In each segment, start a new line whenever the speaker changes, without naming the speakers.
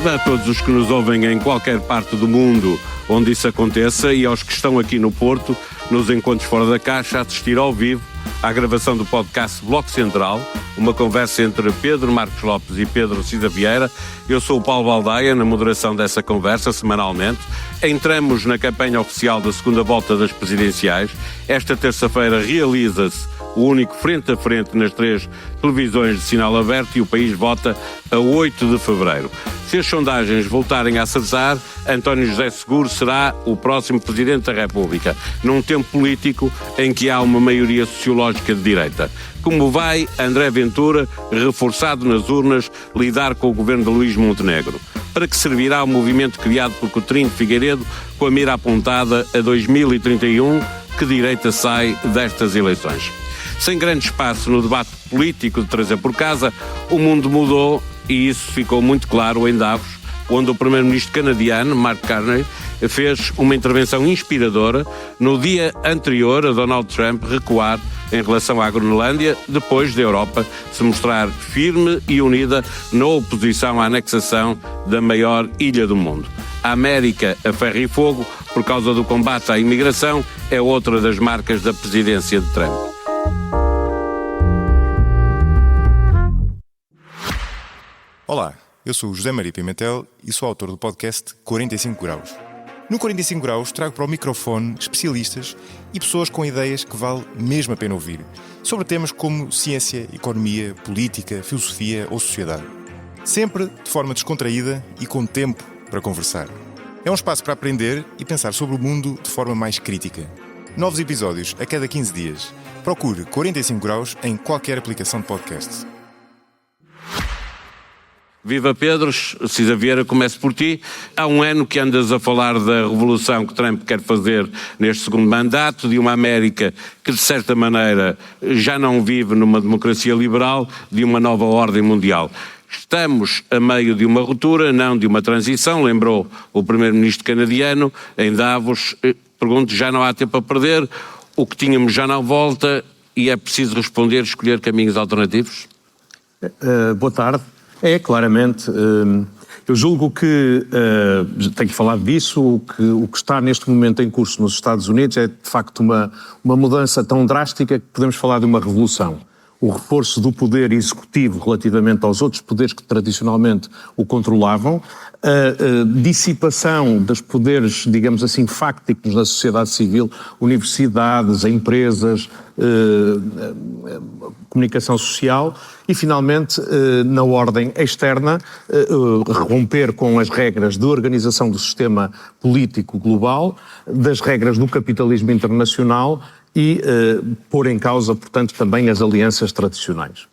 Viva a todos os que nos ouvem em qualquer parte do mundo onde isso aconteça e aos que estão aqui no Porto, nos encontros fora da caixa, a assistir ao vivo à gravação do podcast Bloco Central, uma conversa entre Pedro Marcos Lopes e Pedro Cisa Vieira. Eu sou o Paulo Baldaia, na moderação dessa conversa, semanalmente. Entramos na campanha oficial da segunda volta das presidenciais. Esta terça-feira realiza-se o único frente a frente nas 3 televisões de sinal aberto e o país vota a 8 de fevereiro. Se as sondagens voltarem a acertar, António José Seguro será o próximo Presidente da República, num tempo político em que há uma maioria sociológica de direita. Como vai André Ventura, reforçado nas urnas, lidar com o governo de Luís Montenegro? Para que servirá o movimento criado por Coutinho de Figueiredo com a mira apontada a 2031? Que direita sai destas eleições? Sem grande espaço no debate político de trazer por casa, o mundo mudou e isso ficou muito claro em Davos, onde o primeiro-ministro canadiano, Mark Carney, fez uma intervenção inspiradora no dia anterior a Donald Trump recuar em relação à Groenlândia, depois da Europa se mostrar firme e unida na oposição à anexação da maior ilha do mundo. A América a ferro e fogo, por causa do combate à imigração, é outra das marcas da presidência de Trump.
Olá, eu sou o José Maria Pimentel e sou autor do podcast 45 Graus. No 45 Graus trago para o microfone especialistas e pessoas com ideias que vale mesmo a pena ouvir, sobre temas como ciência, economia, política, filosofia ou sociedade. Sempre de forma descontraída e com tempo para conversar. É um espaço para aprender e pensar sobre o mundo de forma mais crítica. Novos episódios a cada 15 dias. Procure 45 Graus em qualquer aplicação de podcast.
Viva Pedro, Cisa Vieira, começo por ti. Há um ano que andas a falar da revolução que Trump quer fazer neste segundo mandato, de uma América que de certa maneira já não vive numa democracia liberal, de uma nova ordem mundial. Estamos a meio de uma ruptura, não de uma transição, lembrou o primeiro-ministro canadiano em Davos. Pergunto, já não há tempo a perder, o que tínhamos já não volta e é preciso responder, escolher caminhos alternativos?
Boa tarde. É, claramente, eu julgo que, tenho falado disso, o que está neste momento em curso nos Estados Unidos é de facto uma mudança tão drástica que podemos falar de uma revolução. O reforço do poder executivo relativamente aos outros poderes que tradicionalmente o controlavam, a dissipação dos poderes, digamos assim, fácticos na sociedade civil, universidades, empresas, comunicação social e, finalmente, na ordem externa, romper com as regras de organização do sistema político global, das regras do capitalismo internacional e pôr em causa, portanto, também as alianças tradicionais.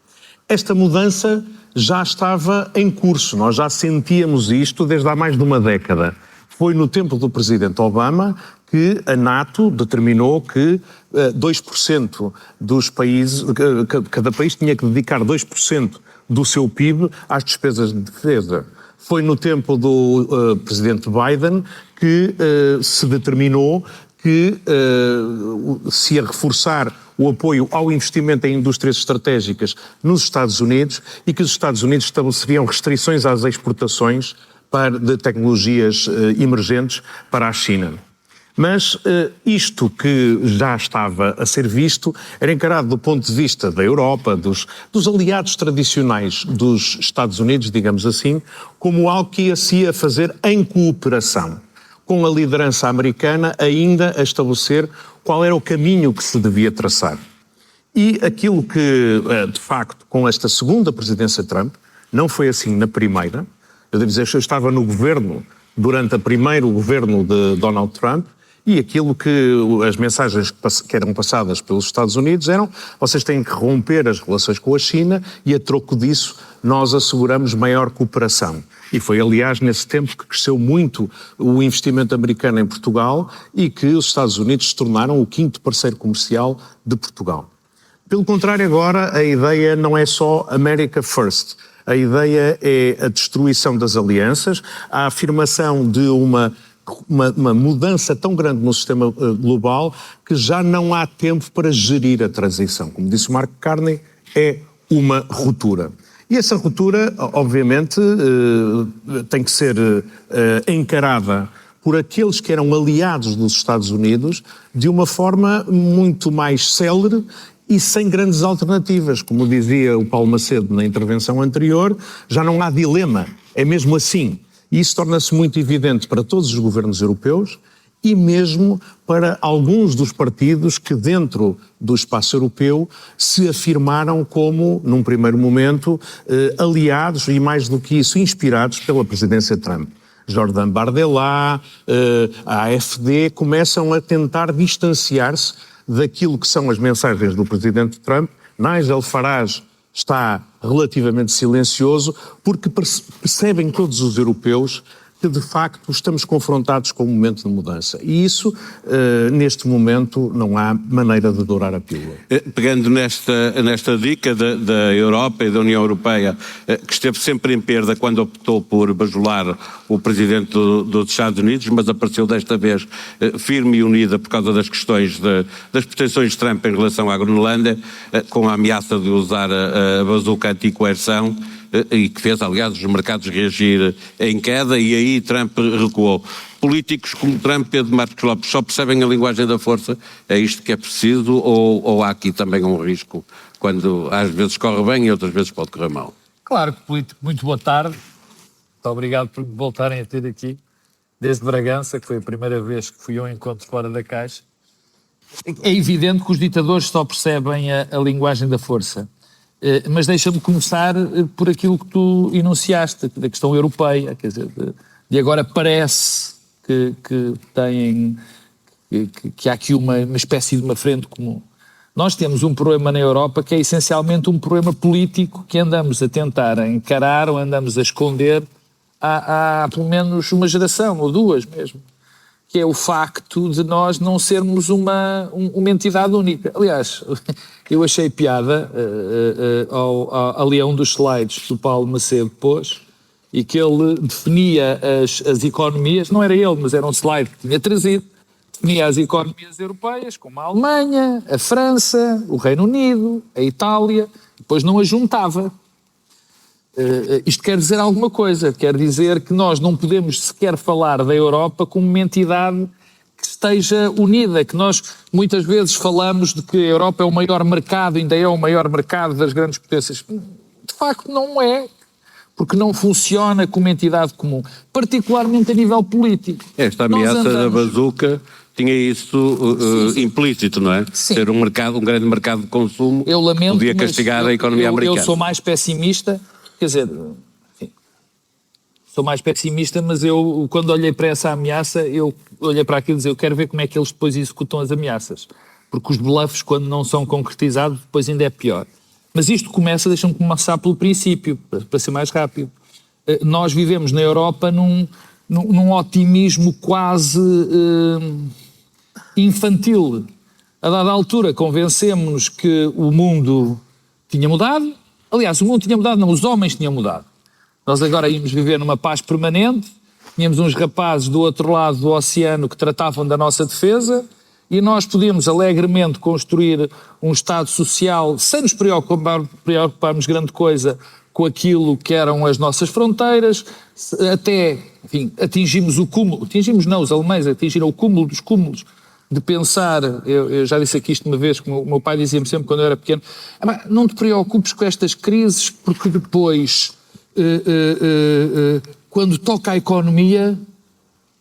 Esta mudança já estava em curso, nós já sentíamos isto desde há mais de uma década. Foi no tempo do presidente Obama que a NATO determinou que 2% dos países, cada país tinha que dedicar 2% do seu PIB às despesas de defesa. Foi no tempo do presidente Biden que se determinou que se ia reforçar o apoio ao investimento em indústrias estratégicas nos Estados Unidos e que os Estados Unidos estabeleceriam restrições às exportações de tecnologias emergentes para a China. Mas isto que já estava a ser visto era encarado do ponto de vista da Europa, dos aliados tradicionais dos Estados Unidos, digamos assim, como algo que se ia fazer em cooperação, com a liderança americana ainda a estabelecer qual era o caminho que se devia traçar. E aquilo que, de facto, com esta segunda presidência de Trump, não foi assim na primeira. Eu devo dizer que eu estava no governo, durante o primeiro governo de Donald Trump, e aquilo que as mensagens que eram passadas pelos Estados Unidos eram: vocês têm que romper as relações com a China e, a troco disso, nós asseguramos maior cooperação. E foi, aliás, nesse tempo que cresceu muito o investimento americano em Portugal e que os Estados Unidos se tornaram o 5º parceiro comercial de Portugal. Pelo contrário, agora a ideia não é só America First. A ideia é a destruição das alianças, a afirmação de uma mudança tão grande no sistema global que já não há tempo para gerir a transição. Como disse o Mark Carney, é uma ruptura. E essa ruptura, obviamente, tem que ser encarada por aqueles que eram aliados dos Estados Unidos de uma forma muito mais célere e sem grandes alternativas. Como dizia o Paulo Macedo na intervenção anterior, já não há dilema, é mesmo assim. E isso torna-se muito evidente para todos os governos europeus e mesmo para alguns dos partidos que dentro do espaço europeu se afirmaram como, num primeiro momento, aliados e mais do que isso, inspirados pela presidência de Trump. Jordan Bardella, a AfD, começam a tentar distanciar-se daquilo que são as mensagens do presidente Trump. Nigel Farage está relativamente silencioso porque percebem todos os europeus que de facto estamos confrontados com um momento de mudança. E isso, neste momento, não há maneira de dourar a pílula.
Pegando nesta dica da Europa e da União Europeia, que esteve sempre em perda quando optou por bajular o presidente dos Estados Unidos, mas apareceu desta vez firme e unida por causa das questões das pretensões de Trump em relação à Groenlândia, com a ameaça de usar a bazuca anti-coerção, e que fez, aliás, os mercados reagir em queda, e aí Trump recuou. Políticos como Trump, Pedro Marcos Lopes, só percebem a linguagem da força? É isto que é preciso, ou há aqui também um risco, quando às vezes corre bem e outras vezes pode correr mal?
Claro que político. Muito boa tarde. Muito obrigado por me voltarem a ter aqui, desde Bragança, que foi a primeira vez que fui a um encontro fora da caixa. É evidente que os ditadores só percebem a linguagem da força. Mas deixa-me começar por aquilo que tu enunciaste, da questão europeia, quer dizer, de agora parece que há aqui uma espécie de uma frente comum. Nós temos um problema na Europa que é essencialmente um problema político que andamos a tentar encarar ou andamos a esconder há pelo menos uma geração ou duas mesmo, que é o facto de nós não sermos uma entidade única. Aliás, eu achei piada ali a um dos slides que o Paulo Macedo pôs, e que ele definia as economias, não era ele, mas era um slide que tinha trazido, definia as economias europeias como a Alemanha, a França, o Reino Unido, a Itália, depois não as juntava. Isto quer dizer alguma coisa, quer dizer que nós não podemos sequer falar da Europa como uma entidade que esteja unida, que nós muitas vezes falamos de que a Europa é o maior mercado, ainda é o maior mercado das grandes potências. De facto não é, porque não funciona como entidade comum, particularmente a nível político.
Esta ameaça da bazuca tinha isso implícito, não é?
Sim.
Ser um grande mercado de consumo,
eu lamento,
podia castigar a economia americana.
Eu sou mais pessimista, quer dizer, enfim, sou mais pessimista, mas eu, quando olhei para essa ameaça, eu olhei para aquilo e disse, eu quero ver como é que eles depois executam as ameaças. Porque os bluffs, quando não são concretizados, depois ainda é pior. Mas isto começa, deixa-me começar pelo princípio, para ser mais rápido. Nós vivemos na Europa num otimismo quase infantil. A dada altura convencemos-nos que o mundo tinha mudado. Aliás, o mundo tinha mudado, não, os homens tinham mudado. Nós agora íamos viver numa paz permanente, tínhamos uns rapazes do outro lado do oceano que tratavam da nossa defesa e nós podíamos alegremente construir um Estado social sem nos preocuparmos grande coisa com aquilo que eram as nossas fronteiras, até, enfim, atingimos o cúmulo, os alemães atingiram o cúmulo dos cúmulos, de pensar, eu já disse aqui isto uma vez, que o meu pai dizia-me sempre quando eu era pequeno, não te preocupes com estas crises, porque depois, quando toca a economia,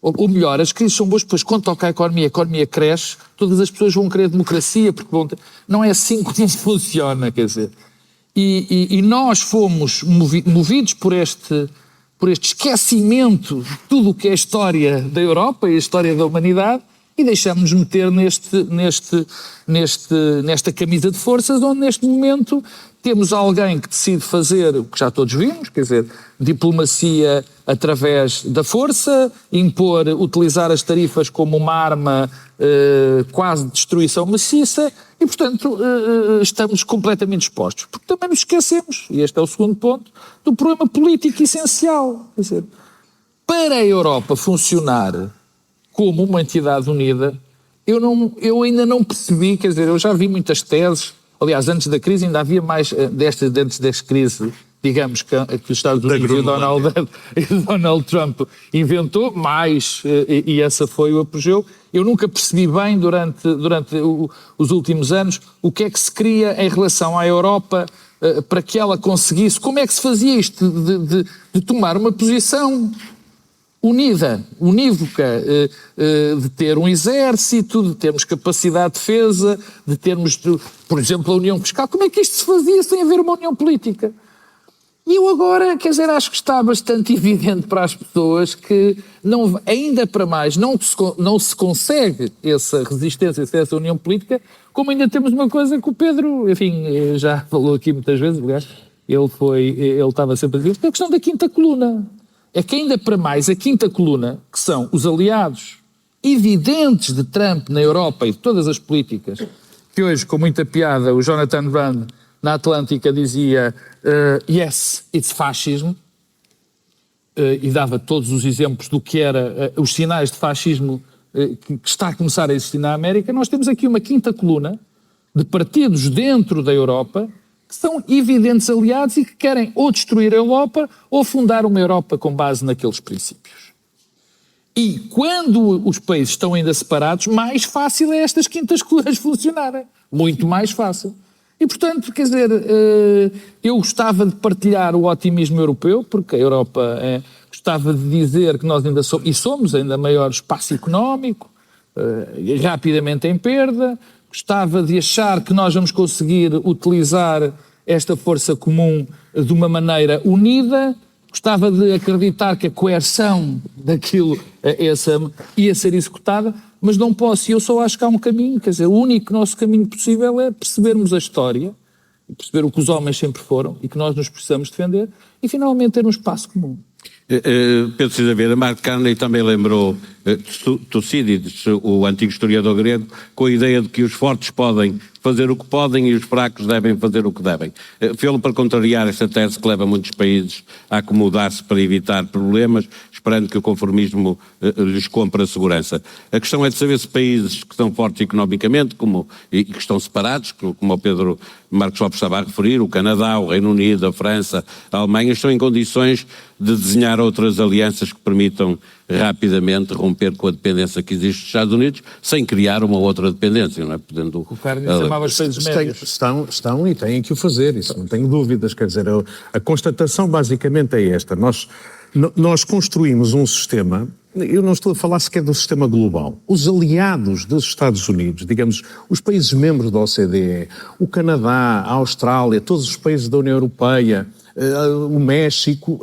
ou melhor, as crises são boas, depois quando toca a economia cresce, todas as pessoas vão querer democracia, porque não é assim como funciona, quer dizer. E nós fomos movidos por este esquecimento de tudo o que é a história da Europa e a história da humanidade, e deixamos-nos meter nesta camisa de forças, onde neste momento temos alguém que decide fazer o que já todos vimos, quer dizer, diplomacia através da força, utilizar as tarifas como uma arma quase de destruição maciça, e portanto estamos completamente expostos. Porque também nos esquecemos, e este é o segundo ponto, do problema político essencial. Quer dizer, para a Europa funcionar como uma entidade unida, eu ainda não percebi, quer dizer, eu já vi muitas teses, aliás, antes da crise ainda havia mais, antes desta crise digamos, que os Estados Unidos e o Donald Trump inventou, e essa foi o apogeu. Eu nunca percebi bem, durante os últimos anos, o que é que se queria em relação à Europa para que ela conseguisse, como é que se fazia isto de tomar uma posição unida, unívoca, de ter um exército, de termos capacidade de defesa, de termos, por exemplo, a união fiscal. Como é que isto se fazia sem haver uma união política? E eu agora, acho que está bastante evidente para as pessoas que, ainda para mais, não se consegue essa resistência, essa união política, como ainda temos uma coisa que o Pedro, enfim, já falou aqui muitas vezes, aliás, ele estava sempre a dizer, é a questão da quinta coluna. É que ainda para mais a quinta coluna, que são os aliados evidentes de Trump na Europa e de todas as políticas, que hoje, com muita piada, o Jonathan Rand, na Atlântica, dizia yes, it's fascism, e dava todos os exemplos do que era os sinais de fascismo que está a começar a existir na América. Nós temos aqui uma quinta coluna de partidos dentro da Europa que são evidentes aliados e que querem ou destruir a Europa ou fundar uma Europa com base naqueles princípios. E quando os países estão ainda separados, mais fácil é estas quintas colunas funcionarem. Muito mais fácil. E, portanto, eu gostava de partilhar o otimismo europeu, porque a Europa gostava de dizer que nós ainda somos ainda maior espaço económico, rapidamente em perda. Gostava de achar que nós vamos conseguir utilizar esta força comum de uma maneira unida. Gostava de acreditar que a coerção daquilo ia ser executada, mas não posso. E eu só acho que há um caminho, o único nosso caminho possível é percebermos a história, perceber o que os homens sempre foram e que nós nos precisamos defender e finalmente ter um espaço comum.
Pedro Cisa Vieira, Mark Carney também lembrou Tucídides, o antigo historiador grego, com a ideia de que os fortes podem fazer o que podem e os fracos devem fazer o que devem. Fê-lo para contrariar esta tese que leva muitos países a acomodar-se para evitar problemas, esperando que o conformismo lhes compre a segurança. A questão é de saber se países que são fortes economicamente e que estão separados, como o Pedro Marcos Lopes estava a referir, o Canadá, o Reino Unido, a França, a Alemanha, estão em condições de desenhar outras alianças que permitam rapidamente romper com a dependência que existe dos Estados Unidos, sem criar uma outra dependência, não é? Podendo,
o Carlos chamava os países médios.
Estão e têm que o fazer, isso não tenho dúvidas. A constatação basicamente é esta. Nós construímos um sistema, eu não estou a falar sequer do sistema global. Os aliados dos Estados Unidos, digamos, os países membros da OCDE, o Canadá, a Austrália, todos os países da União Europeia, o México,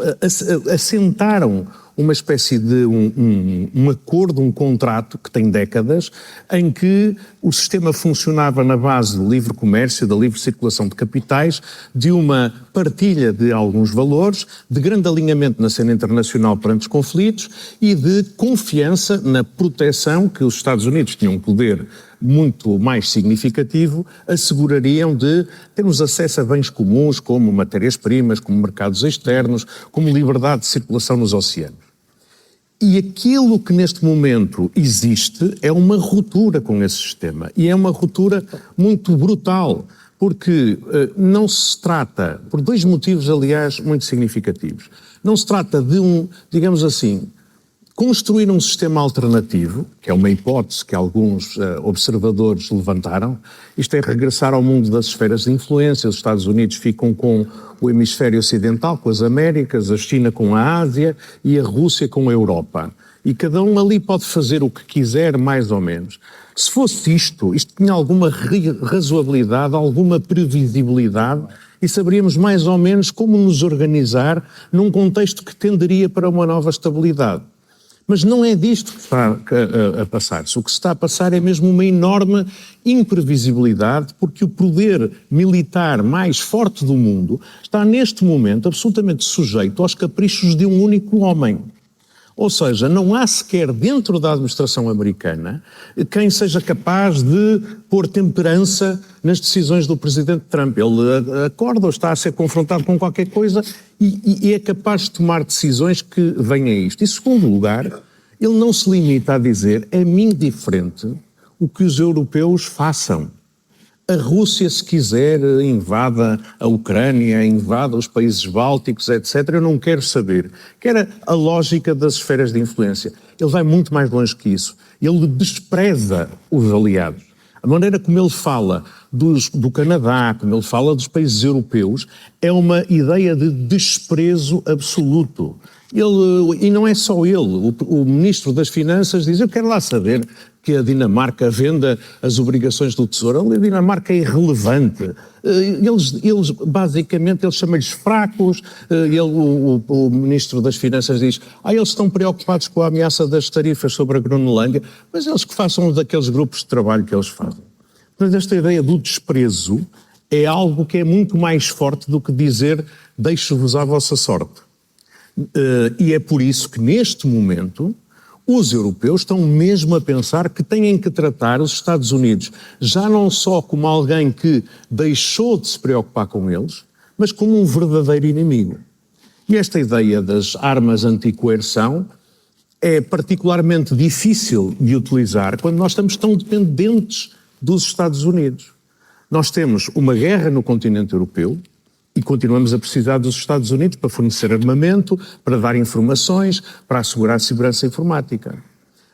assentaram uma espécie de um acordo, um contrato que tem décadas, em que o sistema funcionava na base do livre comércio, da livre circulação de capitais, de uma partilha de alguns valores, de grande alinhamento na cena internacional perante os conflitos e de confiança na proteção que os Estados Unidos tinham um poder muito mais significativo, assegurariam de termos acesso a bens comuns, como matérias-primas, como mercados externos, como liberdade de circulação nos oceanos. E aquilo que neste momento existe é uma ruptura com esse sistema. E é uma ruptura muito brutal, porque não se trata, por dois motivos, aliás, muito significativos. Não se trata de digamos assim, construir um sistema alternativo, que é uma hipótese que alguns observadores levantaram. Isto é regressar ao mundo das esferas de influência. Os Estados Unidos ficam com o hemisfério ocidental, com as Américas, a China com a Ásia e a Rússia com a Europa. E cada um ali pode fazer o que quiser, mais ou menos. Se fosse isto tinha alguma razoabilidade, alguma previsibilidade, e saberíamos mais ou menos como nos organizar num contexto que tenderia para uma nova estabilidade. Mas não é disto que está a passar-se. O que se está a passar é mesmo uma enorme imprevisibilidade, porque o poder militar mais forte do mundo está neste momento absolutamente sujeito aos caprichos de um único homem. Ou seja, não há sequer dentro da administração americana quem seja capaz de pôr temperança nas decisões do presidente Trump. Ele acorda ou está a ser confrontado com qualquer coisa e é capaz de tomar decisões que venham a isto. Em segundo lugar, ele não se limita a dizer é-me indiferente o que os europeus façam. A Rússia, se quiser, invada a Ucrânia, invada os países bálticos, etc. Eu não quero saber. Que era a lógica das esferas de influência. Ele vai muito mais longe que isso. Ele despreza os aliados. A maneira como ele fala do Canadá, como ele fala dos países europeus, é uma ideia de desprezo absoluto. E não é só ele, o Ministro das Finanças diz, eu quero lá saber que a Dinamarca venda as obrigações do Tesouro. A Dinamarca é irrelevante. Eles basicamente, ele chama-lhes fracos. O Ministro das Finanças diz, eles estão preocupados com a ameaça das tarifas sobre a Groenlândia, mas eles que façam daqueles grupos de trabalho que eles fazem. Mas esta ideia do desprezo é algo que é muito mais forte do que dizer deixo-vos à vossa sorte. E é por isso que, neste momento, os europeus estão mesmo a pensar que têm que tratar os Estados Unidos já não só como alguém que deixou de se preocupar com eles, mas como um verdadeiro inimigo. E esta ideia das armas anticoerção é particularmente difícil de utilizar quando nós estamos tão dependentes dos Estados Unidos. Nós temos uma guerra no continente europeu, e continuamos a precisar dos Estados Unidos para fornecer armamento, para dar informações, para assegurar a segurança informática.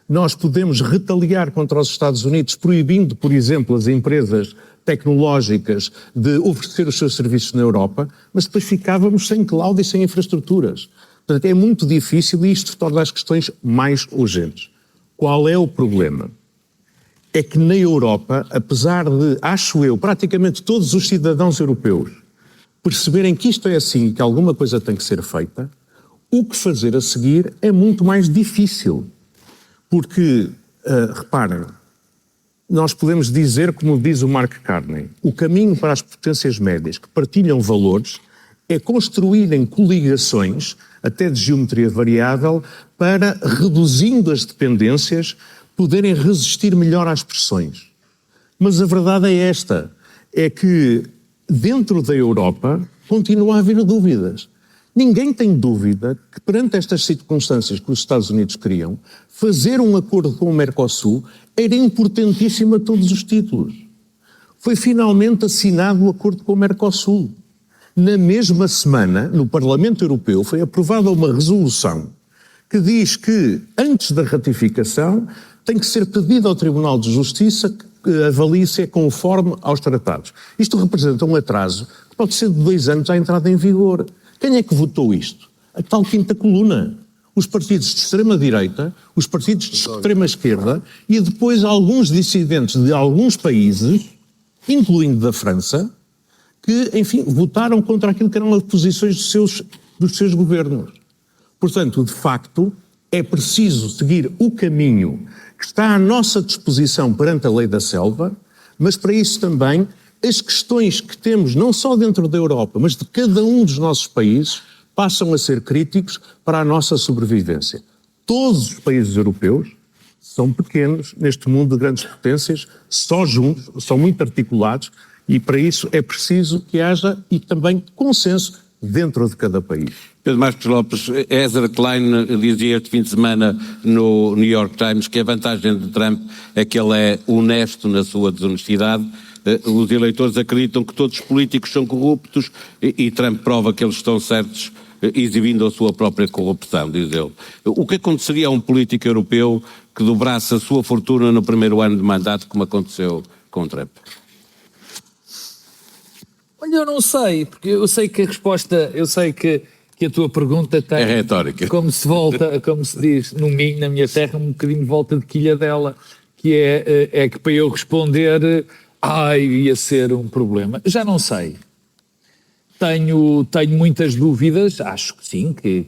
Nós podemos retaliar contra os Estados Unidos proibindo, por exemplo, as empresas tecnológicas de oferecer os seus serviços na Europa, mas depois ficávamos sem cloud e sem infraestruturas. Portanto, é muito difícil e isto torna as questões mais urgentes. Qual é o problema? É que na Europa, apesar de, acho eu, praticamente todos os cidadãos europeus perceberem que isto é assim e que alguma coisa tem que ser feita, o que fazer a seguir é muito mais difícil. Porque, reparem, nós podemos dizer, como diz o Mark Carney, o caminho para as potências médias que partilham valores é construírem coligações, até de geometria variável, para, reduzindo as dependências, poderem resistir melhor às pressões. Mas a verdade é esta, é que dentro da Europa continua a haver dúvidas. Ninguém tem dúvida que perante estas circunstâncias que os Estados Unidos queriam, fazer um acordo com o Mercosul era importantíssimo a todos os títulos. Foi finalmente assinado o acordo com o Mercosul. Na mesma semana, no Parlamento Europeu, foi aprovada uma resolução que diz que, antes da ratificação, tem que ser pedido ao Tribunal de Justiça que avalie se é conforme aos tratados. Isto representa um atraso que pode ser de 2 anos à entrada em vigor. Quem é que votou isto? A tal quinta coluna. Os partidos de extrema-direita, os partidos de extrema-esquerda e depois alguns dissidentes de alguns países, incluindo da França, que, enfim, votaram contra aquilo que eram as posições dos seus governos. Portanto, de facto, é preciso seguir o caminho que está à nossa disposição perante a lei da selva, mas para isso também as questões que temos não só dentro da Europa, mas de cada um dos nossos países, passam a ser críticos para a nossa sobrevivência. Todos os países europeus são pequenos neste mundo de grandes potências, só juntos, são muito articulados e para isso é preciso que haja e também consenso dentro de cada país.
Pedro Marcos Lopes, Ezra Klein dizia este fim de semana no New York Times que a vantagem de Trump é que ele é honesto na sua desonestidade. Os eleitores acreditam que todos os políticos são corruptos e Trump prova que eles estão certos exibindo a sua própria corrupção, diz ele. O que aconteceria a um político europeu que dobrasse a sua fortuna no primeiro ano de mandato, como aconteceu com Trump?
Olha, eu não sei, porque eu sei que a resposta, eu sei que a tua pergunta tem...
É retórica.
Como se volta, como se diz no Minho, na minha terra, um bocadinho de volta de quilha dela, que é que para eu responder, ia ser um problema. Já não sei. Tenho muitas dúvidas, acho que sim, que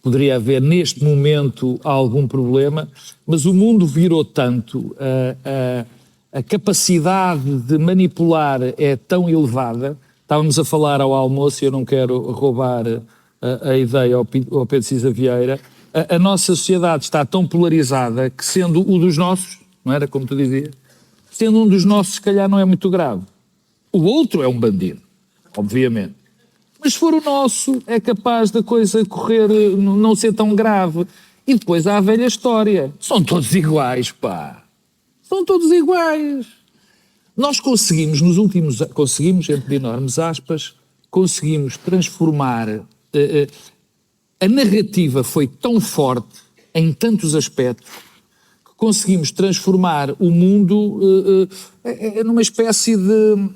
poderia haver neste momento algum problema, mas o mundo virou tanto, a capacidade de manipular é tão elevada. Estávamos a falar ao almoço e eu não quero roubar a ideia ao Pedro Cisa Vieira. A nossa sociedade está tão polarizada que, sendo um dos nossos, não era como tu dizias, sendo um dos nossos, se calhar não é muito grave. O outro é um bandido, obviamente. Mas se for o nosso, é capaz da coisa correr, não ser tão grave. E depois há a velha história. São todos iguais, pá. São todos iguais. Nós conseguimos, entre enormes aspas, conseguimos transformar, a narrativa foi tão forte em tantos aspectos, que conseguimos transformar o mundo numa espécie de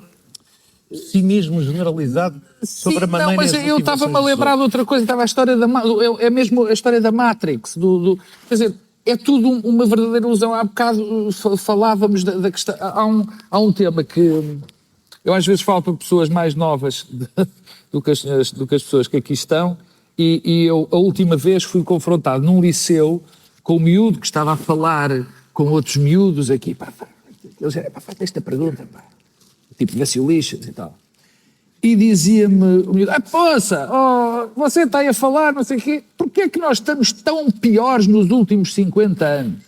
cinismo generalizado sobre a maneira...
Não, mas eu estava-me a lembrar de outra coisa, estava a história é mesmo a história da Matrix, quer dizer, é tudo uma verdadeira ilusão. Há bocado falávamos da questão, há um tema que eu às vezes falo para pessoas mais novas do que as pessoas que aqui estão, e eu a última vez fui confrontado num liceu com um miúdo que estava a falar com outros miúdos aqui, eles disseram, faz esta pergunta, pá. Tipo, vê-se o lixo e tal. E dizia-me o miúdo, poça, você está aí a falar, não sei o quê, porquê é que nós estamos tão piores nos últimos 50 anos?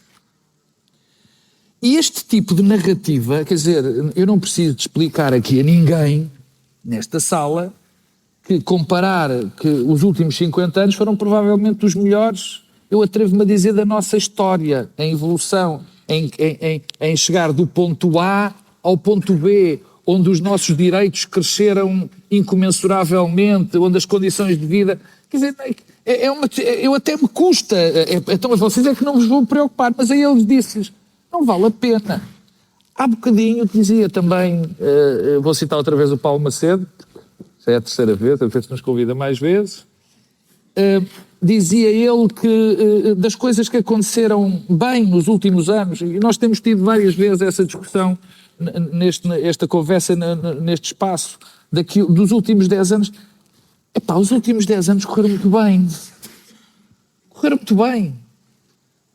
E este tipo de narrativa, quer dizer, eu não preciso de explicar aqui a ninguém, nesta sala, que comparar que os últimos 50 anos foram provavelmente os melhores, eu atrevo-me a dizer, da nossa história, em evolução, em chegar do ponto A ao ponto B, onde os nossos direitos cresceram incomensuravelmente, onde as condições de vida... Quer dizer, eu até me custa, então vocês é que não vos vão preocupar, mas aí eles disse-lhes, não vale a pena. Há bocadinho dizia também, vou citar outra vez o Paulo Macedo, já é a terceira vez, a ver se nos convida mais vezes, dizia ele que das coisas que aconteceram bem nos últimos anos, e nós temos tido várias vezes essa discussão, esta conversa neste espaço, dos últimos 10 anos, os últimos 10 anos correram muito bem. Correram muito bem.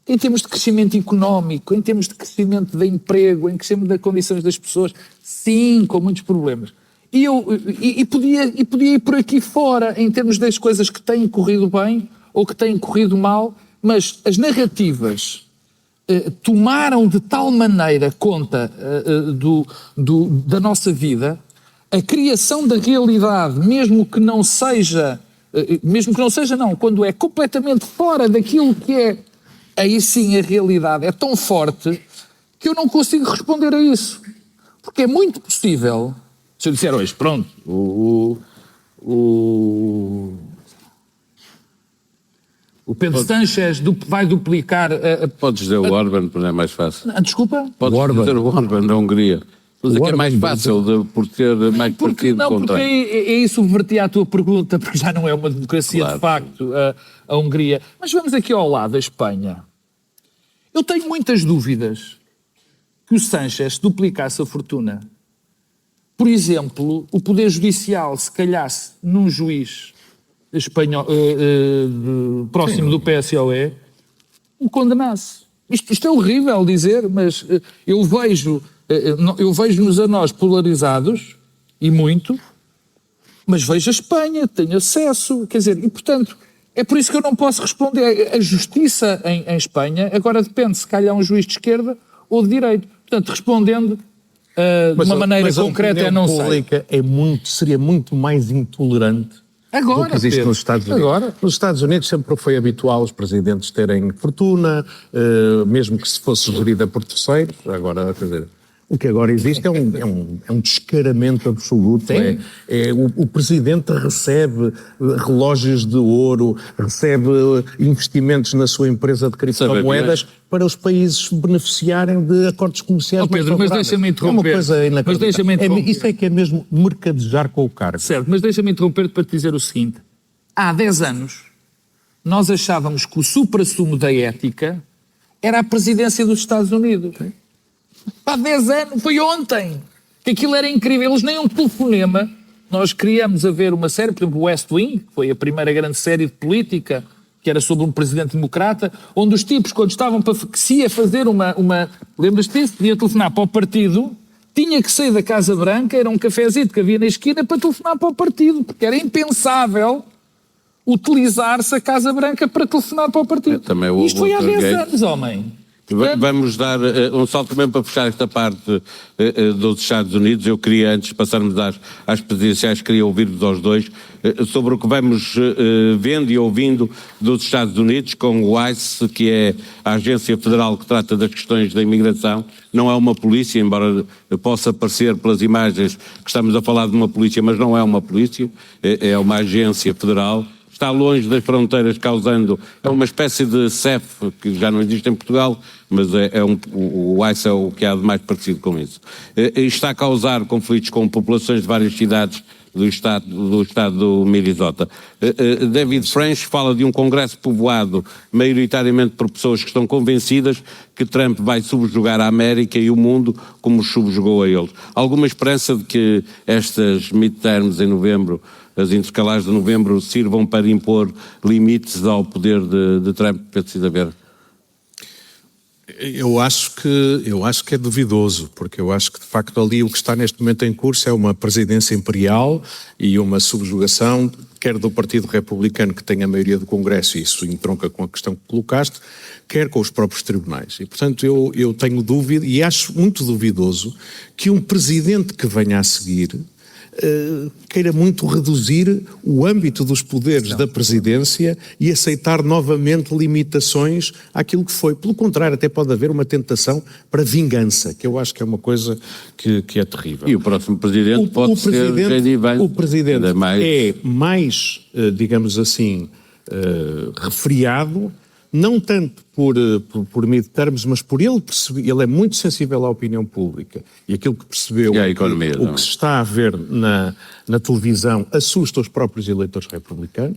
Em termos de crescimento económico, em termos de crescimento de emprego, em crescimento das condições das pessoas, sim, com muitos problemas. E podia ir por aqui fora, em termos das coisas que têm corrido bem ou que têm corrido mal, mas as narrativas tomaram de tal maneira conta da nossa vida, a criação da realidade, mesmo que não seja, quando é completamente fora daquilo que é, aí sim a realidade é tão forte que eu não consigo responder a isso. Porque é muito possível, se eu disser hoje, pronto, o Pedro Sánchez vai duplicar...
Podes dizer o Orbán, porque não é mais fácil.
Desculpa?
Podes dizer o Orbán da Hungria. Mas é que é mais fácil por ter mais partido
contra. Não, porque é isso subvertia a tua pergunta, porque já não é uma democracia, claro, de facto, a Hungria. Mas vamos aqui ao lado, a Espanha. Eu tenho muitas dúvidas que o Sánchez duplicasse a fortuna. Por exemplo, o Poder Judicial, se calhasse num juiz espanhol, próximo do PSOE, o condenasse. Isto é horrível dizer, mas eu vejo-nos a nós polarizados, e muito, mas vejo a Espanha, tenho acesso, quer dizer, e portanto, é por isso que eu não posso responder. A justiça em Espanha, agora depende se calhar um juiz de esquerda ou de direita. Portanto, respondendo de uma maneira concreta, é não sei.
Seria muito mais intolerante
agora,
do que existe nos Estados Unidos.
Agora.
Nos Estados Unidos sempre foi habitual os presidentes terem fortuna, mesmo que se fosse gerida por terceiros. Agora, quer dizer, o que agora existe é um descaramento absoluto. O presidente recebe relógios de ouro, recebe investimentos na sua empresa de criptomoedas para os países beneficiarem de acordos comerciais.
Pedro, mas deixa-me interromper.
É uma coisa inacreditável. Isso é que é mesmo mercadejar com o cargo.
Certo, mas deixa-me interromper para te dizer o seguinte. Há 10 anos, nós achávamos que o supra-sumo da ética era a presidência dos Estados Unidos. Sim. Há 10 anos, foi ontem, que aquilo era incrível. Eles nem um telefonema. Nós queríamos ver uma série, por exemplo, o West Wing, que foi a primeira grande série de política, que era sobre um presidente democrata, onde os tipos, quando estavam que se ia fazer uma lembras-te disso? Podia telefonar para o partido, tinha que sair da Casa Branca, era um cafezito que havia na esquina para telefonar para o partido, porque era impensável utilizar-se a Casa Branca para telefonar para o partido.
Também
isto foi há 10 anos, homem.
Vamos dar um salto mesmo para fechar esta parte dos Estados Unidos. Eu queria, antes de passarmos às presidenciais, queria ouvir-vos aos dois sobre o que vamos vendo e ouvindo dos Estados Unidos com o ICE, que é a agência federal que trata das questões da imigração. Não é uma polícia, embora possa parecer pelas imagens que estamos a falar de uma polícia, mas não é uma polícia, é uma agência federal. Está longe das fronteiras, causando... É uma espécie de CEF, que já não existe em Portugal, mas o ICE é o que há de mais parecido com isso. Está a causar conflitos com populações de várias cidades do estado do Minnesota. David French fala de um congresso povoado maioritariamente por pessoas que estão convencidas que Trump vai subjugar a América e o mundo como os subjugou a eles. Alguma esperança de que estas midterms em novembro, as intercalares de novembro, sirvam para impor limites ao poder de Trump? Precisa ver.
Eu acho que é duvidoso, porque eu acho que de facto ali o que está neste momento em curso é uma presidência imperial e uma subjugação, quer do Partido Republicano, que tem a maioria do Congresso, e isso entronca com a questão que colocaste, quer com os próprios tribunais. E portanto eu tenho dúvida, e acho muito duvidoso, que um presidente que venha a seguir queira muito reduzir o âmbito dos poderes da presidência e aceitar novamente limitações àquilo que foi. Pelo contrário, até pode haver uma tentação para vingança, que eu acho que é uma coisa que é terrível.
E o próximo presidente pode ser J.D. Vance.
O presidente é mais, digamos assim, refriado, não tanto por midterms, mas por ele perceber, ele é muito sensível à opinião pública, e aquilo que percebeu,
e à economia,
o que se está a ver na televisão assusta os próprios eleitores republicanos,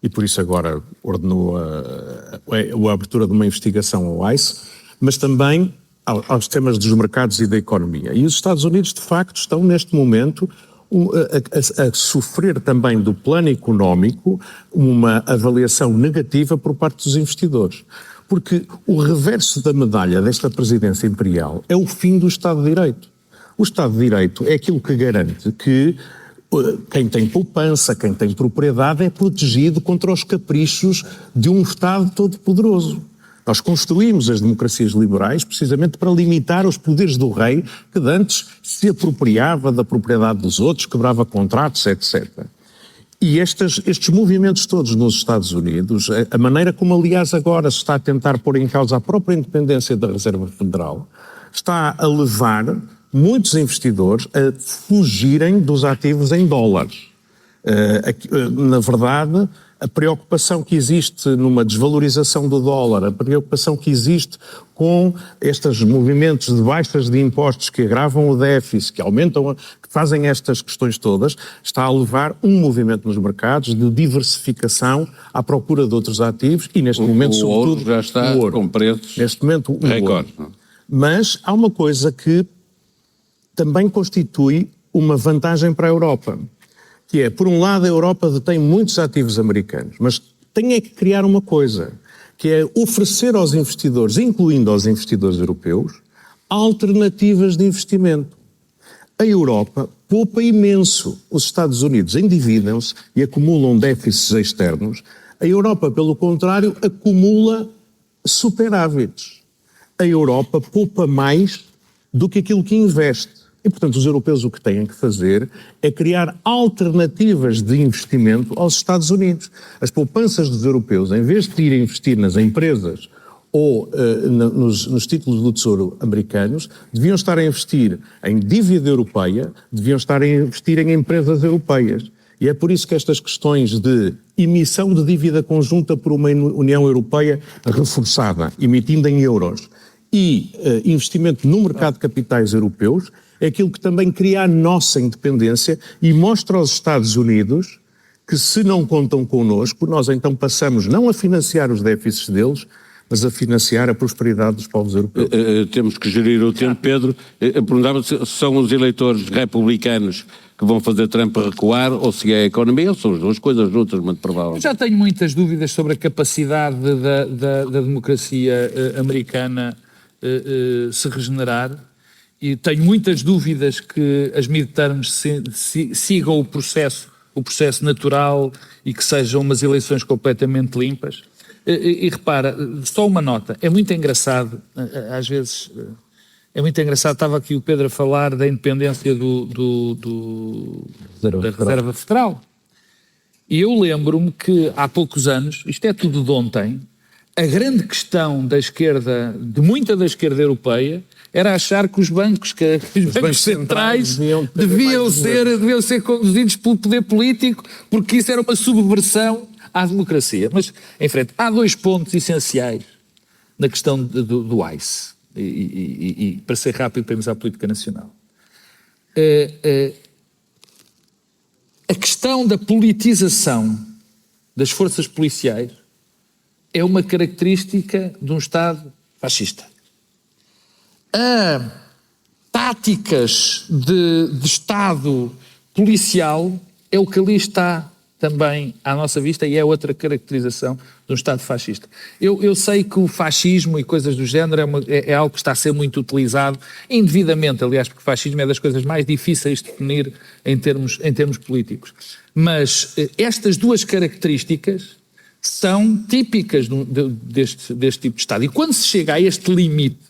e por isso agora ordenou a abertura de uma investigação ao ICE, mas também aos temas dos mercados e da economia. E os Estados Unidos, de facto, estão neste momento a sofrer também do plano económico uma avaliação negativa por parte dos investidores. Porque o reverso da medalha desta presidência imperial é o fim do Estado de Direito. O Estado de Direito é aquilo que garante que quem tem poupança, quem tem propriedade é protegido contra os caprichos de um Estado todo-poderoso. Nós construímos as democracias liberais precisamente para limitar os poderes do rei, que antes se apropriava da propriedade dos outros, quebrava contratos, etc. E estes movimentos todos nos Estados Unidos, a maneira como aliás agora se está a tentar pôr em causa a própria independência da Reserva Federal, está a levar muitos investidores a fugirem dos ativos em dólares. Na verdade, a preocupação que existe numa desvalorização do dólar, a preocupação que existe com estes movimentos de baixas de impostos que agravam o déficit, que aumentam, que fazem estas questões todas, está a levar um movimento nos mercados de diversificação à procura de outros ativos e neste momento, sobretudo,
ouro já está
o ouro.
Com preços
neste momento, o
recorde.
Ouro. Mas há uma coisa que também constitui uma vantagem para a Europa, que é, por um lado, a Europa detém muitos ativos americanos, mas tem é que criar uma coisa, que é oferecer aos investidores, incluindo aos investidores europeus, alternativas de investimento. A Europa poupa imenso. Os Estados Unidos endividam-se e acumulam déficits externos. A Europa, pelo contrário, acumula superávites. A Europa poupa mais do que aquilo que investe. E, portanto, os europeus o que têm que fazer é criar alternativas de investimento aos Estados Unidos. As poupanças dos europeus, em vez de irem investir nas empresas ou nos títulos do Tesouro americanos, deviam estar a investir em dívida europeia, deviam estar a investir em empresas europeias. E é por isso que estas questões de emissão de dívida conjunta por uma União Europeia reforçada, emitindo em euros, e investimento no mercado de capitais europeus, é aquilo que também cria a nossa independência e mostra aos Estados Unidos que, se não contam connosco, nós então passamos não a financiar os déficits deles, mas a financiar a prosperidade dos povos europeus.
Temos que gerir o tempo, Pedro. Perguntava se são os eleitores republicanos que vão fazer Trump recuar ou se é a economia, ou são as duas coisas juntas, muito provavelmente.
Já tenho muitas dúvidas sobre a capacidade da democracia americana se regenerar. E tenho muitas dúvidas que as midterms sigam o processo natural e que sejam umas eleições completamente limpas. E repara, só uma nota, é muito engraçado, às vezes, é muito engraçado, estava aqui o Pedro a falar da independência da Reserva Federal. E eu lembro-me que há poucos anos, isto é tudo de ontem, a grande questão da esquerda, de muita da esquerda europeia, era achar que os bancos centrais deviam ser conduzidos pelo poder político, porque isso era uma subversão à democracia. Mas, em frente, há 2 pontos essenciais na questão do ICE, e para ser rápido, para irmos à política nacional. A questão da politização das forças policiais é uma característica de um Estado fascista. Táticas de Estado policial é o que ali está também à nossa vista e é outra caracterização de um Estado fascista. Eu sei que o fascismo e coisas do género é algo que está a ser muito utilizado, indevidamente, aliás, porque o fascismo é das coisas mais difíceis de definir em termos políticos. Mas estas 2 características são típicas deste tipo de Estado. E quando se chega a este limite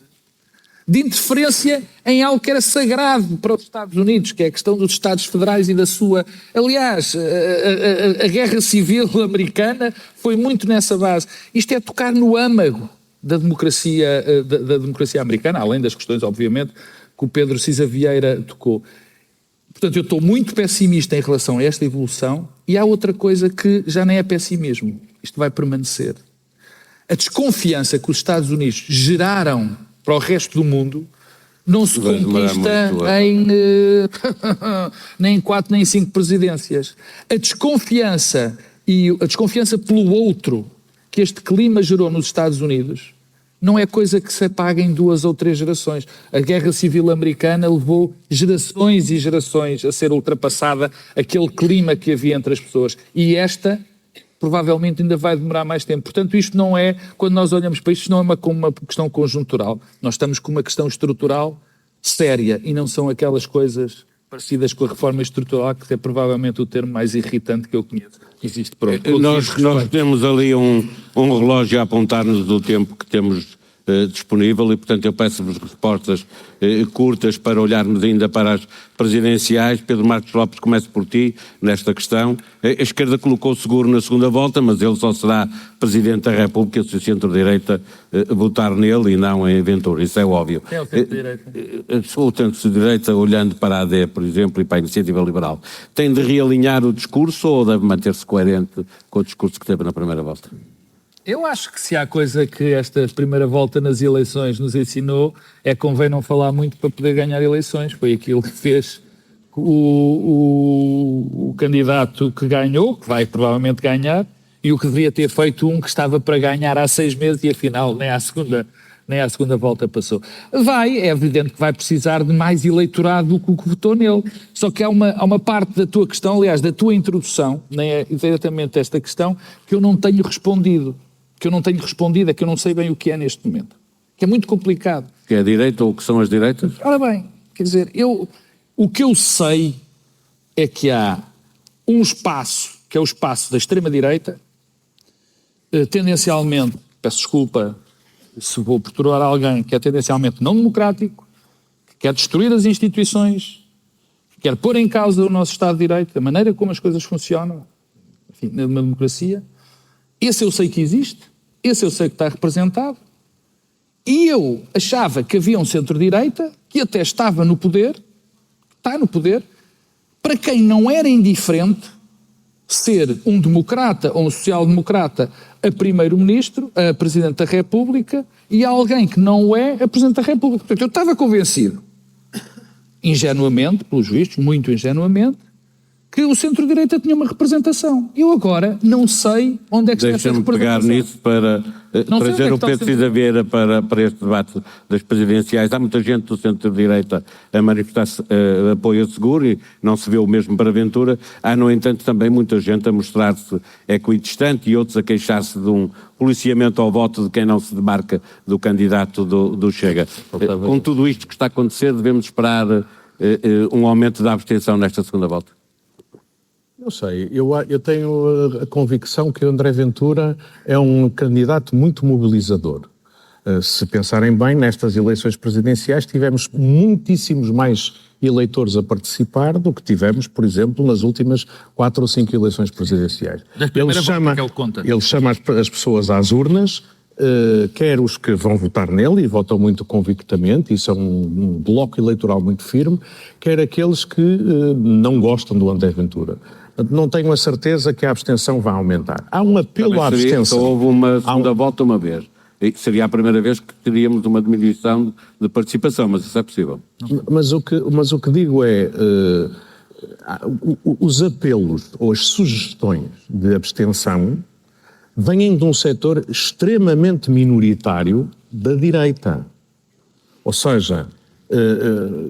de interferência em algo que era sagrado para os Estados Unidos, que é a questão dos Estados Federais e da sua... Aliás, a Guerra Civil americana foi muito nessa base. Isto é tocar no âmago da democracia americana, além das questões, obviamente, que o Pedro Cisa Vieira tocou. Portanto, eu estou muito pessimista em relação a esta evolução e há outra coisa que já nem é pessimismo. Isto vai permanecer. A desconfiança que os Estados Unidos geraram para o resto do mundo não se conquista nem em 4 nem em 5 presidências. A desconfiança pelo outro que este clima gerou nos Estados Unidos não é coisa que se apaga em 2 ou 3 gerações. A Guerra Civil Americana levou gerações e gerações a ser ultrapassada aquele clima que havia entre as pessoas. E esta provavelmente ainda vai demorar mais tempo. Portanto, isto não é, quando nós olhamos para isto, não é uma questão conjuntural. Nós estamos com uma questão estrutural séria e não são aquelas coisas parecidas com a reforma estrutural, que é provavelmente o termo mais irritante que eu conheço. Existe pronto.
Nós temos ali um relógio a apontar-nos do tempo que temos disponível e, portanto, eu peço-vos respostas curtas para olharmos ainda para as presidenciais. Pedro Marcos Lopes, começo por ti nesta questão. A esquerda colocou seguro na segunda volta, mas ele só será Presidente da República se o centro-direita votar nele e não em Ventura, isso é óbvio.
É o centro-direita.
O centro-direita, olhando para a AD, por exemplo, e para a Iniciativa Liberal, tem de realinhar o discurso ou deve manter-se coerente com o discurso que teve na primeira volta?
Eu acho que se há coisa que esta primeira volta nas eleições nos ensinou é que convém não falar muito para poder ganhar eleições. Foi aquilo que fez o candidato que ganhou, que vai provavelmente ganhar, e o que devia ter feito que estava para ganhar há 6 meses e afinal nem à segunda volta passou. É evidente que vai precisar de mais eleitorado do que o que votou nele. Só que há uma parte da tua questão, aliás, da tua introdução, nem é exatamente esta questão, que eu não tenho respondido. É que eu não sei bem o que é neste momento. Que é muito complicado.
Que é a direita ou o que são as direitas?
Ora bem, quer dizer, o que eu sei é que há um espaço, que é o espaço da extrema-direita, tendencialmente, peço desculpa se vou perturbar alguém, que é tendencialmente não democrático, que quer destruir as instituições, que quer pôr em causa o nosso Estado de Direito, a maneira como as coisas funcionam, enfim, numa democracia. Esse eu sei que existe, esse eu sei que está representado, e eu achava que havia um centro-direita que até está no poder, para quem não era indiferente ser um democrata ou um social-democrata a primeiro-ministro, a Presidente da República, e alguém que não é a Presidente da República. Portanto, eu estava convencido, ingenuamente, pelos vistos, muito ingenuamente, que o centro-direita tinha uma representação. Eu agora não sei onde é que está essa representação.
Deixa-me pegar nisso para trazer o Pedro Cisa Vieira para este debate das presidenciais. Há muita gente do centro-direita a manifestar apoio a seguro e não se vê o mesmo para Ventura. Há, no entanto, também muita gente a mostrar-se equidistante e outros a queixar-se de um policiamento ao voto de quem não se demarca do candidato do Chega. Com tudo isto que está a acontecer, devemos esperar um aumento da abstenção nesta segunda volta?
Não sei, eu tenho a convicção que o André Ventura é um candidato muito mobilizador. Se pensarem bem, nestas eleições presidenciais tivemos muitíssimos mais eleitores a participar do que tivemos, por exemplo, nas últimas 4 ou 5 eleições presidenciais. Ele chama as pessoas às urnas, quer os que vão votar nele e votam muito convictamente, isso é um bloco eleitoral muito firme, quer aqueles que não gostam do André Ventura. Não tenho a certeza que a abstenção vai aumentar. Há um apelo à abstenção.
Só houve uma segunda volta uma vez. Seria a primeira vez que teríamos uma diminuição de participação, mas isso é possível.
Mas o que digo é, os apelos ou as sugestões de abstenção vêm de um setor extremamente minoritário da direita. Ou seja,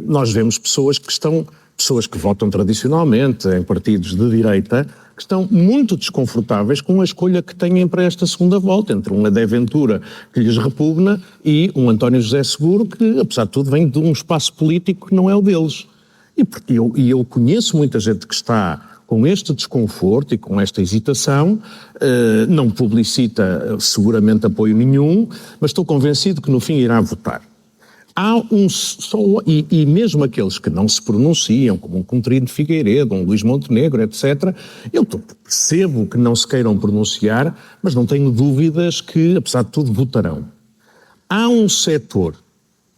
nós vemos pessoas que votam tradicionalmente em partidos de direita, que estão muito desconfortáveis com a escolha que têm para esta segunda volta, entre um André Ventura que lhes repugna e um António José Seguro que, apesar de tudo, vem de um espaço político que não é o deles. E eu conheço muita gente que está com este desconforto e com esta hesitação, não publicita seguramente apoio nenhum, mas estou convencido que no fim irá votar. E mesmo aqueles que não se pronunciam, como um Coutinho de Figueiredo, um Luís Montenegro, etc., eu percebo que não se queiram pronunciar, mas não tenho dúvidas que, apesar de tudo, votarão. Há um setor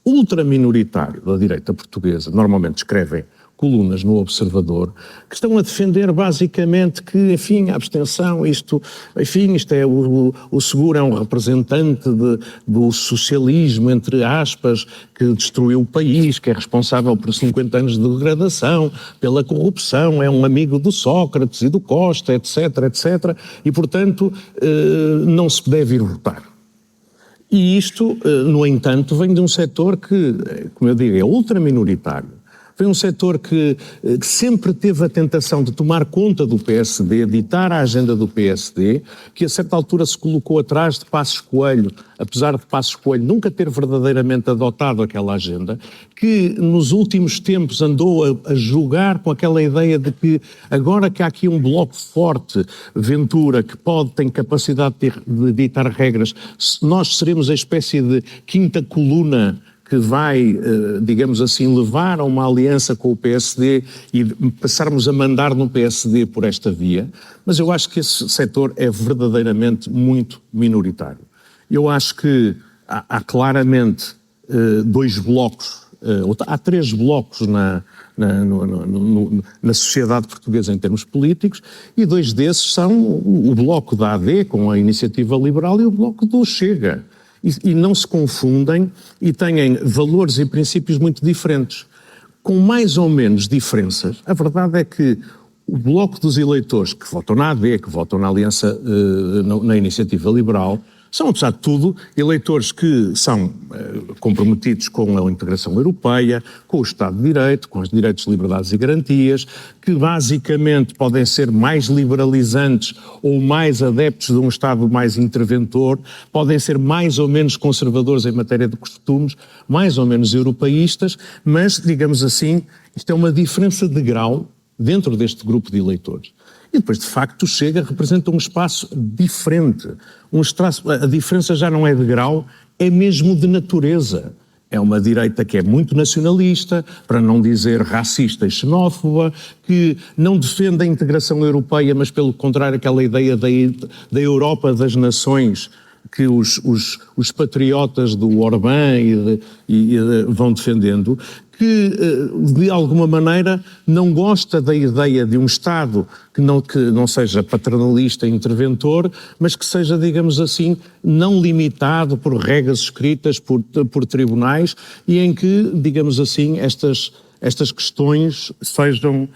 ultraminoritário da direita portuguesa, normalmente escrevem colunas no Observador, que estão a defender basicamente que, enfim, a abstenção, isto é o Seguro é um representante do socialismo, entre aspas, que destruiu o país, que é responsável por 50 anos de degradação, pela corrupção, é um amigo do Sócrates e do Costa, etc., etc., e, portanto, não se deve ir votar. E isto, no entanto, vem de um setor que, como eu digo, é ultraminoritário. Foi um setor que sempre teve a tentação de tomar conta do PSD, ditar a agenda do PSD, que a certa altura se colocou atrás de Passos Coelho, apesar de Passos Coelho nunca ter verdadeiramente adotado aquela agenda, que nos últimos tempos andou a jogar com aquela ideia de que agora que há aqui um bloco forte, Ventura, que tem capacidade de ditar regras, nós seremos a espécie de quinta coluna que vai, digamos assim, levar a uma aliança com o PSD e passarmos a mandar no PSD por esta via, mas eu acho que esse setor é verdadeiramente muito minoritário. Eu acho que há claramente 2 blocos, há 3 blocos na sociedade portuguesa em termos políticos, e 2 desses são o bloco da AD, com a Iniciativa Liberal, e o bloco do Chega. E não se confundem e têm valores e princípios muito diferentes. Com mais ou menos diferenças, a verdade é que o bloco dos eleitores que votam na AD, que votam na Aliança, na Iniciativa Liberal, são, apesar de tudo, eleitores que são comprometidos com a integração europeia, com o Estado de Direito, com os direitos, liberdades e garantias, que basicamente podem ser mais liberalizantes ou mais adeptos de um Estado mais interventor, podem ser mais ou menos conservadores em matéria de costumes, mais ou menos europeístas, mas, digamos assim, isto é uma diferença de grau dentro deste grupo de eleitores. E depois, de facto, o Chega representa um espaço diferente. A diferença já não é de grau, é mesmo de natureza. É uma direita que é muito nacionalista, para não dizer racista e xenófoba, que não defende a integração europeia, mas pelo contrário aquela ideia da Europa das nações que os patriotas do Orbán vão defendendo, que de alguma maneira não gosta da ideia de um Estado que não seja paternalista e interventor, mas que seja, digamos assim, não limitado por regras escritas por tribunais e em que, digamos assim, estas questões sejam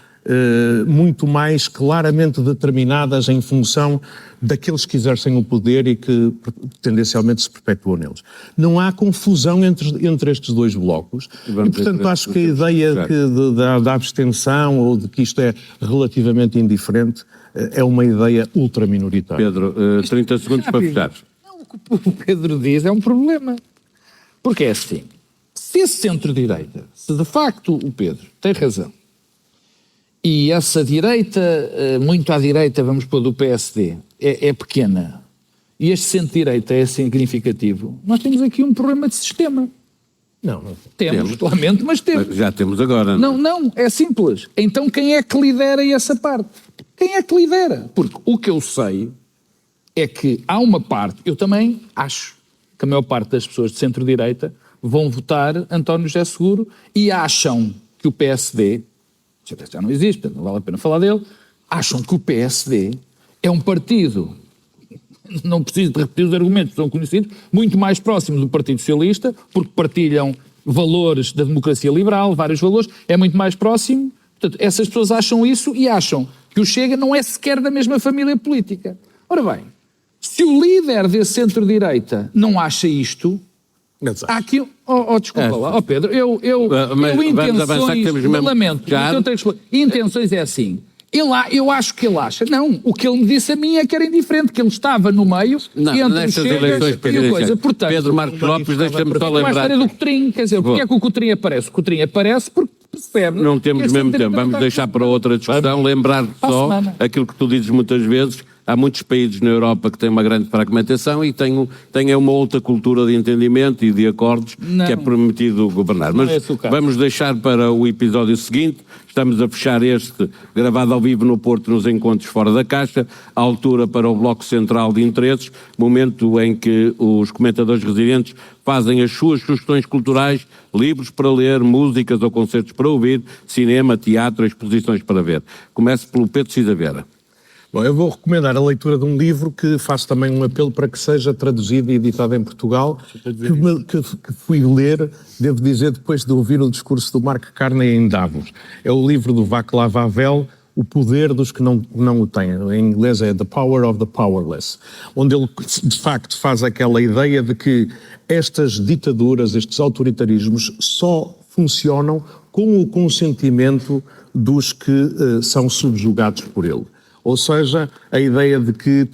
muito mais claramente determinadas em função daqueles que exercem o poder e que tendencialmente se perpetuam neles. Não há confusão entre estes 2 blocos e, portanto, acho que a ideia da abstenção ou de que isto é relativamente indiferente é uma ideia ultraminoritária.
Pedro, 30 segundos para fechar.
O que o Pedro diz é um problema. Porque é assim, se esse centro-direita, se de facto o Pedro tem razão, E essa direita, muito à direita, vamos pôr, do PSD, é pequena. E este centro-direita é significativo. Nós temos aqui um problema de sistema.
Não.
Temos, lamento, mas temos.
Já temos agora.
Não, é simples. Então quem é que lidera essa parte? Quem é que lidera? Porque o que eu sei é que há uma parte, eu também acho que a maior parte das pessoas de centro-direita vão votar António José Seguro e acham que o PSD, já não existe, não vale a pena falar dele, acham que o PSD é um partido, não preciso de repetir os argumentos que são conhecidos, muito mais próximo do Partido Socialista, porque partilham valores da democracia liberal, vários valores, é muito mais próximo. Portanto, essas pessoas acham isso e acham que o Chega não é sequer da mesma família política. Ora bem, se o líder desse centro-direita não acha isto, há aqui... desculpa lá, Pedro, intenções é assim... Eu acho que ele acha. Não, o que ele me disse a mim é que era indiferente, que ele estava no meio entre os Chegas e a coisa. Portanto,
Pedro Marcos Lopes, deixa-me só lembrar.
A história do Coutrinho, quer dizer, porque é que o Coutrinho aparece? O Coutrinho aparece porque percebe.
Não temos mesmo tempo, vamos deixar para outra discussão, lembrar só aquilo que tu dizes muitas vezes. Há muitos países na Europa que têm uma grande fragmentação e têm uma outra cultura de entendimento e de acordos que é permitido governar. Mas vamos deixar para o episódio seguinte. Estamos a fechar este, gravado ao vivo no Porto, nos Encontros Fora da Caixa, à altura para o Bloco Central de Interesses, momento em que os comentadores residentes fazem as suas sugestões culturais, livros para ler, músicas ou concertos para ouvir, cinema, teatro, exposições para ver. Começo pelo Pedro Cisaveira.
Bom, eu vou recomendar a leitura de um livro que faço também um apelo para que seja traduzido e editado em Portugal, que fui ler, devo dizer, depois de ouvir o discurso do Mark Carney em Davos. É o livro do Václav Havel, O Poder dos que não o têm. Em inglês é The Power of the Powerless, onde ele, de facto, faz aquela ideia de que estas ditaduras, estes autoritarismos, só funcionam com o consentimento dos que são subjugados por ele. Ou seja, a ideia de que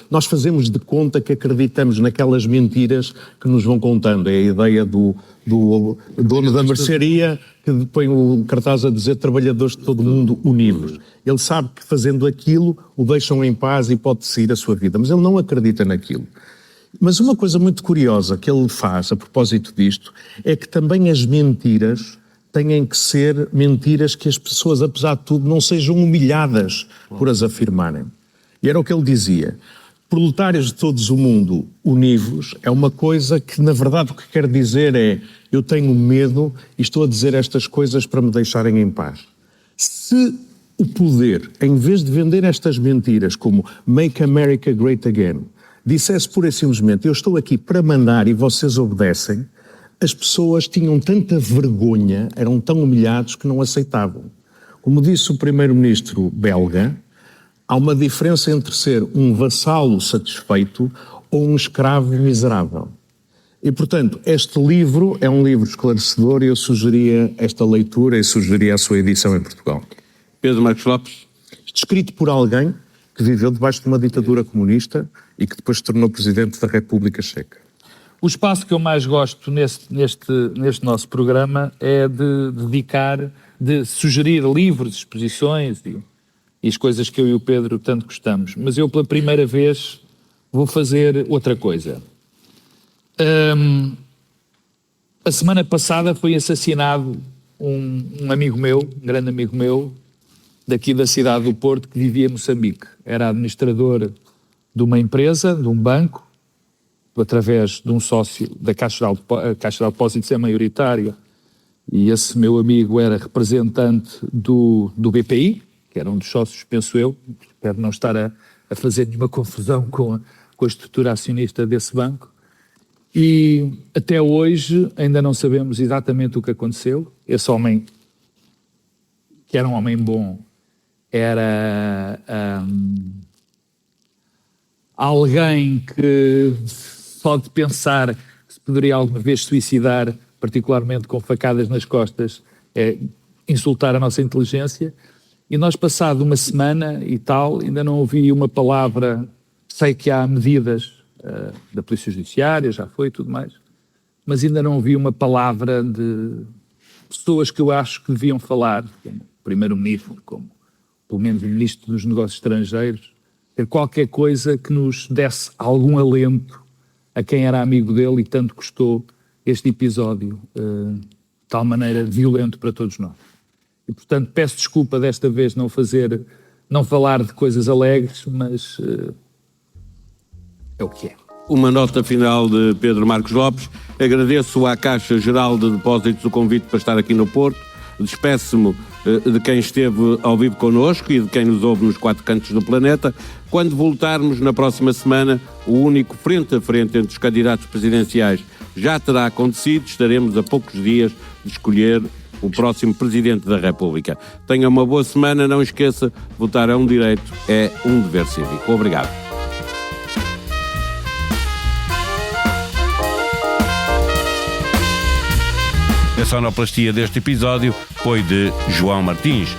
nós fazemos de conta que acreditamos naquelas mentiras que nos vão contando. É a ideia do dono da mercearia que põe o cartaz a dizer trabalhadores de todo o mundo unidos. Ele sabe que fazendo aquilo o deixam em paz e pode seguir a sua vida, mas ele não acredita naquilo. Mas uma coisa muito curiosa que ele faz a propósito disto é que também as mentiras têm que ser mentiras que as pessoas, apesar de tudo, não sejam humilhadas por as afirmarem. E era o que ele dizia. Proletários de todos o mundo unidos é uma coisa que, na verdade, o que quer dizer é eu tenho medo e estou a dizer estas coisas para me deixarem em paz. Se o poder, em vez de vender estas mentiras como Make America Great Again, dissesse pura e simplesmente eu estou aqui para mandar e vocês obedecem, as pessoas tinham tanta vergonha, eram tão humilhados que não aceitavam. Como disse o primeiro-ministro belga, há uma diferença entre ser um vassalo satisfeito ou um escravo miserável. E, portanto, este livro é um livro esclarecedor e eu sugeria esta leitura e sugeria a sua edição em Portugal.
Pedro Marcos Lopes.
Escrito por alguém que viveu debaixo de uma ditadura comunista e que depois se tornou presidente da República Checa.
O espaço que eu mais gosto neste nosso programa é de sugerir livros, exposições e as coisas que eu e o Pedro tanto gostamos. Mas eu, pela primeira vez, vou fazer outra coisa. A semana passada foi assassinado um amigo meu, um grande amigo meu, daqui da cidade do Porto, que vivia em Moçambique. Era administrador de uma empresa, de um banco, através de um sócio da Caixa de Depósitos é maioritária, e esse meu amigo era representante do BPI, que era um dos sócios, penso eu, espero não estar a fazer nenhuma confusão com a estrutura acionista desse banco, e até hoje ainda não sabemos exatamente o que aconteceu. Esse homem, que era um homem bom, era alguém que só de pensar se poderia alguma vez suicidar, particularmente com facadas nas costas, é insultar a nossa inteligência. E nós, passado uma semana e tal, ainda não ouvi uma palavra. Sei que há medidas da Polícia Judiciária, já foi e tudo mais, mas ainda não ouvi uma palavra de pessoas que eu acho que deviam falar, como Primeiro-Ministro, como pelo menos o Ministro dos Negócios Estrangeiros, ter qualquer coisa que nos desse algum alento a quem era amigo dele e tanto custou este episódio, de tal maneira violento para todos nós. E, portanto, peço desculpa desta vez não falar de coisas alegres, mas é o que é.
Uma nota final de Pedro Marcos Lopes. Agradeço à Caixa Geral de Depósitos o convite para estar aqui no Porto. Despeço-me de quem esteve ao vivo connosco e de quem nos ouve nos 4 cantos do planeta. Quando voltarmos na próxima semana, o único frente a frente entre os candidatos presidenciais já terá acontecido. Estaremos a poucos dias de escolher o próximo Presidente da República. Tenha uma boa semana, não esqueça, votar é um direito, é um dever cívico. Obrigado. A sonoplastia deste episódio foi de João Martins.